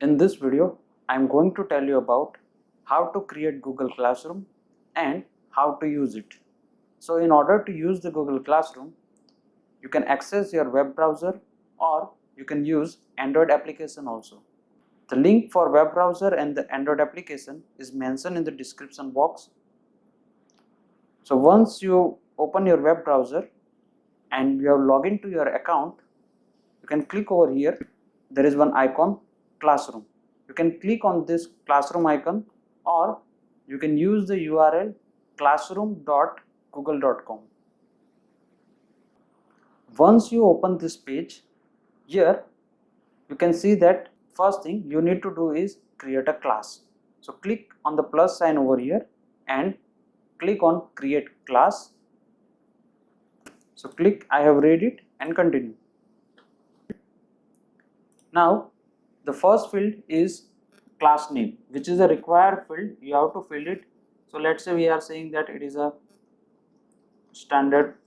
In this video, I am going to tell you about how to create Google Classroom and how to use it. So in order to use the Google Classroom, you can access your web browser or you can use Android application also. The link for web browser and the Android application is mentioned in the description box. So once you open your web browser and you have logged into your account, you can click over here. There is one icon, Classroom. You can click on this Classroom icon or you can use the URL classroom.google.com. Once you open this page, here you can see that first thing you need to do is create a class. So click on the plus sign over here and click on create class. So click I have read it and continue. Now the first field is class name, which is a required field. You have to fill it. So let's say we are saying that it is a standard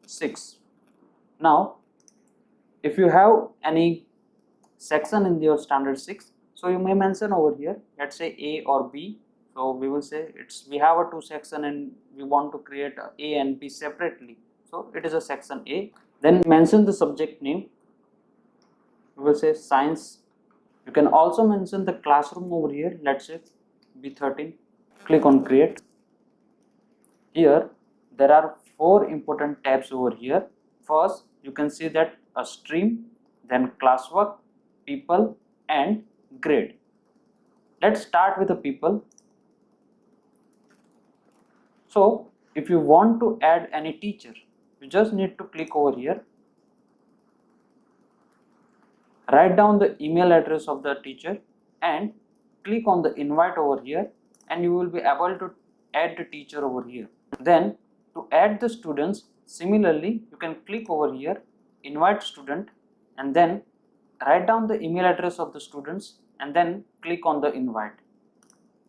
6. Now if you have any section in your standard 6, so you may mention over here, let's say A or B. So we will say we have a 2 section and we want to create A and B separately. So it is a section A. Then mention the subject name. We will say science. You can also mention the classroom over here, let's say B13. Click on create. Here there are 4 important tabs over here. First, you can see that a stream, then classwork, people and grade. Let's start with the people. So if you want to add any teacher, you just need to click over here, write down the email address of the teacher and click on the invite over here, and you will be able to add the teacher over here. Then to add the students, similarly you can click over here, invite student, and then write down the email address of the students and then click on the invite.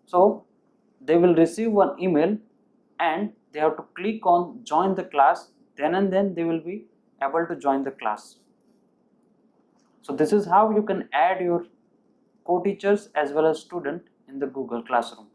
So they will receive one email and they have to click on join the class, then and then they will be able to join the class. So this is how you can add your co-teachers as well as student in the Google Classroom.